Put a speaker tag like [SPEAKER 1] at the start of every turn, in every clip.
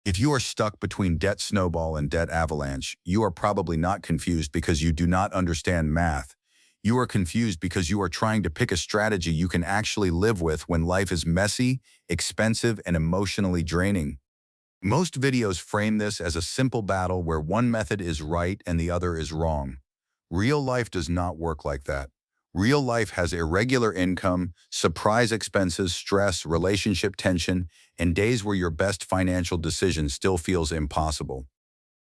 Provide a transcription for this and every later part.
[SPEAKER 1] If you are stuck between debt snowball and debt avalanche, you are probably not confused because you do not understand math. You are confused because you are trying to pick a strategy you can actually live with when life is messy, expensive, and emotionally draining. Most videos frame this as a simple battle where one method is right and the other is wrong. Real life does not work like that. Real life has irregular income, surprise expenses, stress, relationship tension, and days where your best financial decision still feels impossible.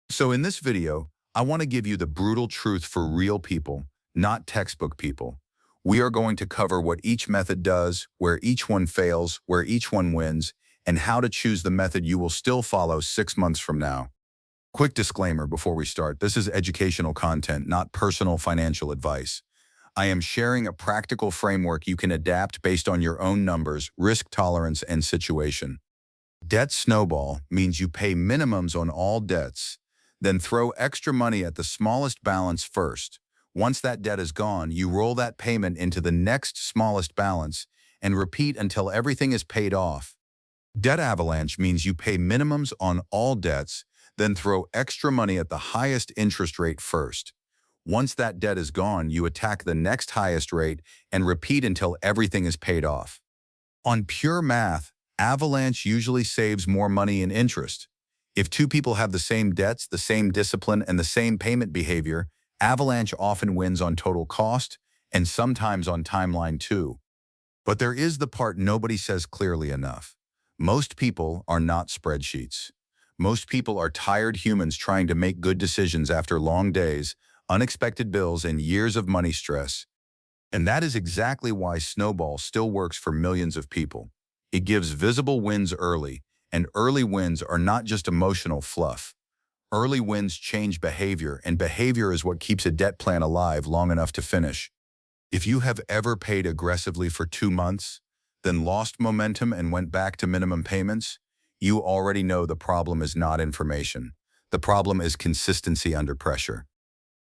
[SPEAKER 1] So in this video, I want to give you the brutal truth for real people, not textbook people. We are going to cover what each method does, where each one fails, where each one wins, and how to choose the method you will still follow 6 months from now. Quick disclaimer before we start, this is educational content, not personal financial advice. I am sharing a practical framework you can adapt based on your own numbers, risk tolerance, and situation. Debt snowball means you pay minimums on all debts, then throw extra money at the smallest balance first. Once that debt is gone, you roll that payment into the next smallest balance and repeat until everything is paid off. Debt avalanche means you pay minimums on all debts, then throw extra money at the highest interest rate first. Once that debt is gone, you attack the next highest rate and repeat until everything is paid off. On pure math, avalanche usually saves more money in interest. If two people have the same debts, the same discipline, and the same payment behavior, avalanche often wins on total cost and sometimes on timeline too. But there is the part nobody says clearly enough. Most people are not spreadsheets. Most people are tired humans trying to make good decisions after long days, unexpected bills, and years of money stress. And that is exactly why Snowball still works for millions of people. It gives visible wins early, and early wins are not just emotional fluff. Early wins change behavior, and behavior is what keeps a debt plan alive long enough to finish. If you have ever paid aggressively for 2 months, then lost momentum and went back to minimum payments, you already know the problem is not information. The problem is consistency under pressure.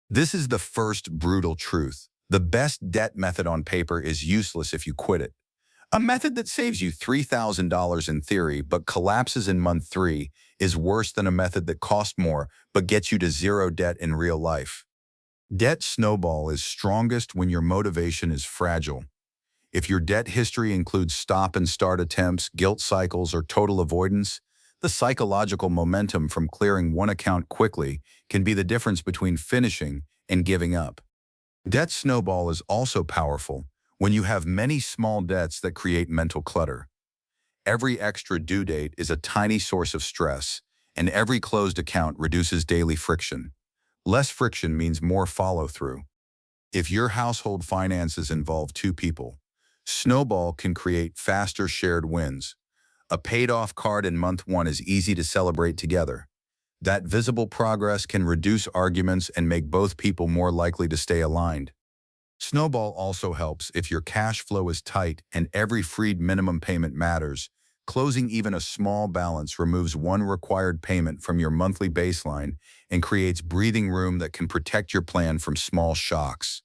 [SPEAKER 1] This is the first brutal truth. The best debt method on paper is useless if you quit it. A method that saves you $3,000 in theory but collapses in month 3 is worse than a method that costs more but gets you to zero debt in real life. Debt snowball is strongest when your motivation is fragile. If your debt history includes stop and start attempts, guilt cycles, or total avoidance, the psychological momentum from clearing one account quickly can be the difference between finishing and giving up. Debt snowball is also powerful when you have many small debts that create mental clutter. Every extra due date is a tiny source of stress, and every closed account reduces daily friction. Less friction means more follow-through. If your household finances involve 2 people, Snowball can create faster shared wins. A paid-off card in month 1 is easy to celebrate together. That visible progress can reduce arguments and make both people more likely to stay aligned. Snowball also helps if your cash flow is tight and every freed minimum payment matters. Closing even a small balance removes one required payment from your monthly baseline and creates breathing room that can protect your plan from small shocks.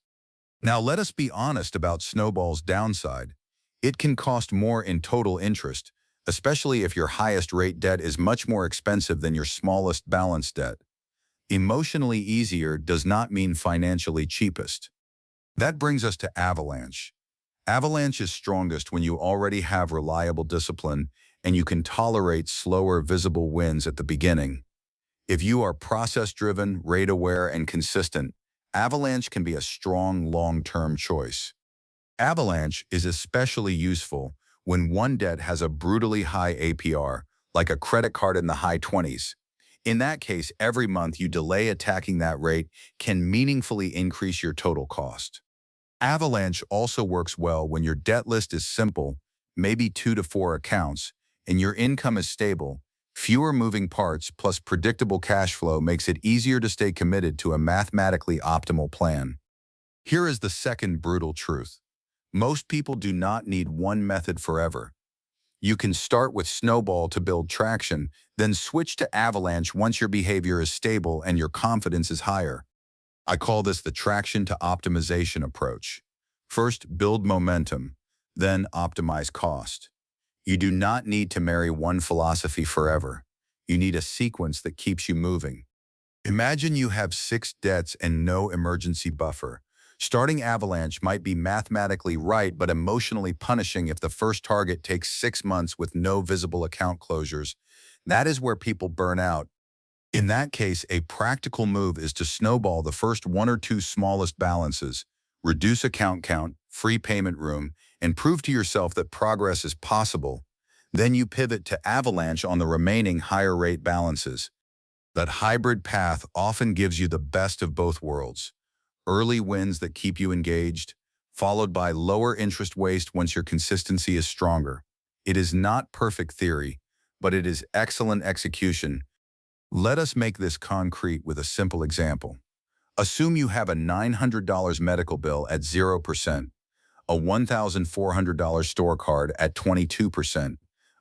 [SPEAKER 1] Now let us be honest about Snowball's downside. It can cost more in total interest, especially if your highest rate debt is much more expensive than your smallest balance debt. Emotionally easier does not mean financially cheapest. That brings us to avalanche. Avalanche is strongest when you already have reliable discipline and you can tolerate slower visible wins at the beginning. If you are process-driven, rate-aware, and consistent, avalanche can be a strong long-term choice. Avalanche is especially useful when one debt has a brutally high APR, like a credit card in the high 20s. In that case, every month you delay attacking that rate can meaningfully increase your total cost. Avalanche also works well when your debt list is simple, maybe 2 to 4 accounts, and your income is stable. Fewer moving parts plus predictable cash flow makes it easier to stay committed to a mathematically optimal plan. Here is the second brutal truth. Most people do not need one method forever. You can start with Snowball to build traction, then switch to Avalanche once your behavior is stable and your confidence is higher. I call this the traction to optimization approach. First, build momentum, then optimize cost. You do not need to marry one philosophy forever. You need a sequence that keeps you moving. Imagine you have 6 debts and no emergency buffer. Starting Avalanche might be mathematically right but emotionally punishing if the first target takes 6 months with no visible account closures. That is where people burn out. In that case, a practical move is to snowball the first 1 or 2 smallest balances, reduce account count, free payment room, and prove to yourself that progress is possible. Then you pivot to Avalanche on the remaining higher rate balances. That hybrid path often gives you the best of both worlds. Early wins that keep you engaged, followed by lower interest waste once your consistency is stronger. It is not perfect theory, but it is excellent execution. Let us make this concrete with a simple example. Assume you have a $900 medical bill at 0%, a $1,400 store card at 22%,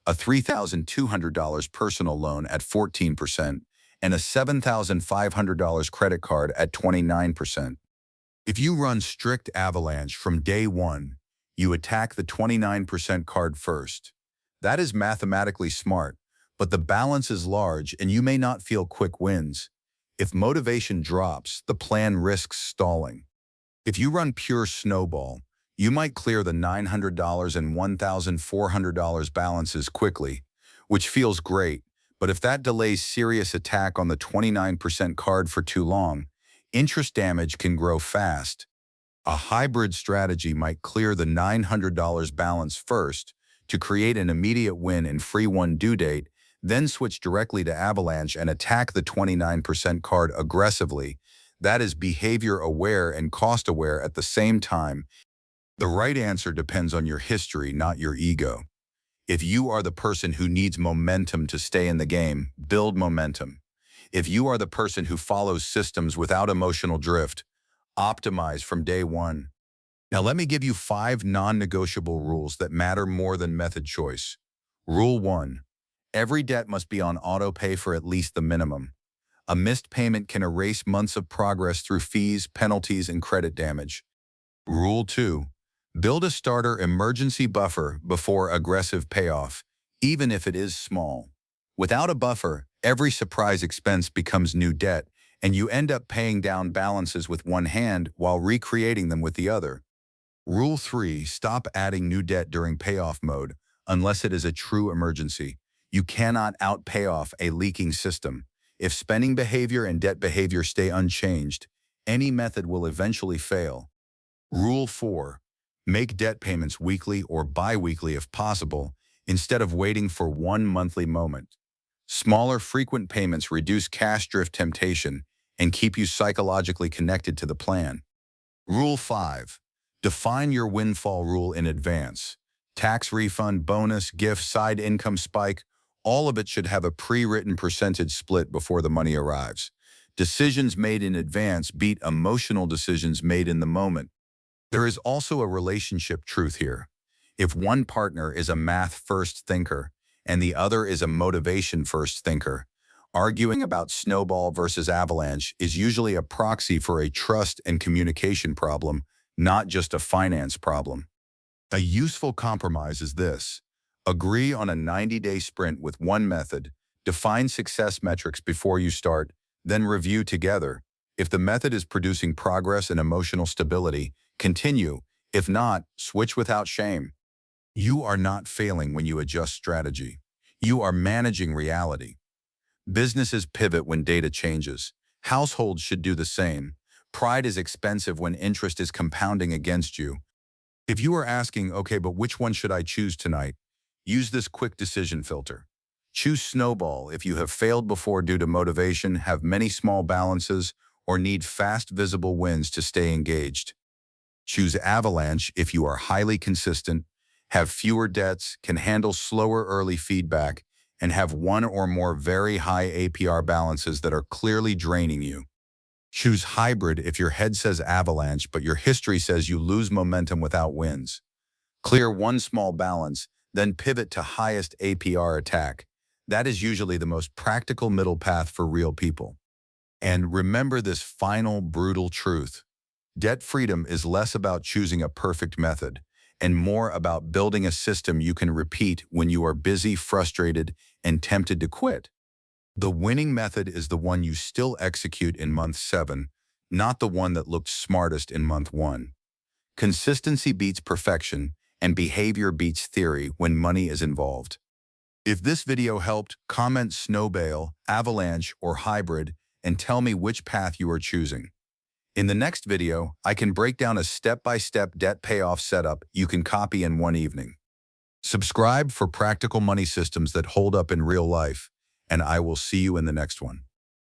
[SPEAKER 1] a $3,200 personal loan at 14%, and a $7,500 credit card at 29%. If you run strict Avalanche from day one, you attack the 29% card first. That is mathematically smart, but the balance is large and you may not feel quick wins. If motivation drops, the plan risks stalling. If you run pure snowball, you might clear the $900 and $1,400 balances quickly, which feels great, but if that delays serious attack on the 29% card for too long, interest damage can grow fast. A hybrid strategy might clear the $900 balance first to create an immediate win and free one due date, then switch directly to Avalanche and attack the 29% card aggressively. That is behavior aware and cost aware at the same time. The right answer depends on your history, not your ego. If you are the person who needs momentum to stay in the game, build momentum. If you are the person who follows systems without emotional drift, optimize from day one. Now let me give you 5 non-negotiable rules that matter more than method choice. Rule 1. Every debt must be on auto pay for at least the minimum. A missed payment can erase months of progress through fees, penalties, and credit damage. Rule 2. Build a starter emergency buffer before aggressive payoff, even if it is small. Without a buffer, every surprise expense becomes new debt, and you end up paying down balances with one hand while recreating them with the other. Rule 3. Stop adding new debt during payoff mode, unless it is a true emergency. You cannot out-pay off a leaking system. If spending behavior and debt behavior stay unchanged, any method will eventually fail. Rule 4. Make debt payments weekly or bi-weekly if possible, instead of waiting for one monthly moment. Smaller, frequent payments reduce cash drift temptation and keep you psychologically connected to the plan. Rule 5. Define your windfall rule in advance. Tax refund, bonus, gift, side income spike, all of it should have a pre-written percentage split before the money arrives. Decisions made in advance beat emotional decisions made in the moment. There is also a relationship truth here. If one partner is a math-first thinker and the other is a motivation-first thinker, arguing about snowball versus avalanche is usually a proxy for a trust and communication problem, not just a finance problem. A useful compromise is this. Agree on a 90-day sprint with one method, define success metrics before you start, then review together. If the method is producing progress and emotional stability, continue. If not, switch without shame. You are not failing when you adjust strategy. You are managing reality. Businesses pivot when data changes. Households should do the same. Pride is expensive when interest is compounding against you. If you are asking, okay, but which one should I choose tonight? Use this quick decision filter. Choose snowball if you have failed before due to motivation, have many small balances, or need fast, visible wins to stay engaged. Choose avalanche if you are highly consistent, have fewer debts, can handle slower early feedback, and have one or more very high APR balances that are clearly draining you. Choose hybrid if your head says avalanche, but your history says you lose momentum without wins. Clear one small balance, then pivot to highest APR attack. That is usually the most practical middle path for real people. And remember this final, brutal truth. Debt freedom is less about choosing a perfect method and more about building a system you can repeat when you are busy, frustrated, and tempted to quit. The winning method is the one you still execute in month 7, not the one that looked smartest in month 1. Consistency beats perfection, and behavior beats theory when money is involved. If this video helped, comment snowball, avalanche, or hybrid, and tell me which path you are choosing. In the next video, I can break down a step-by-step debt payoff setup you can copy in one evening. Subscribe for practical money systems that hold up in real life, and I will see you in the next one.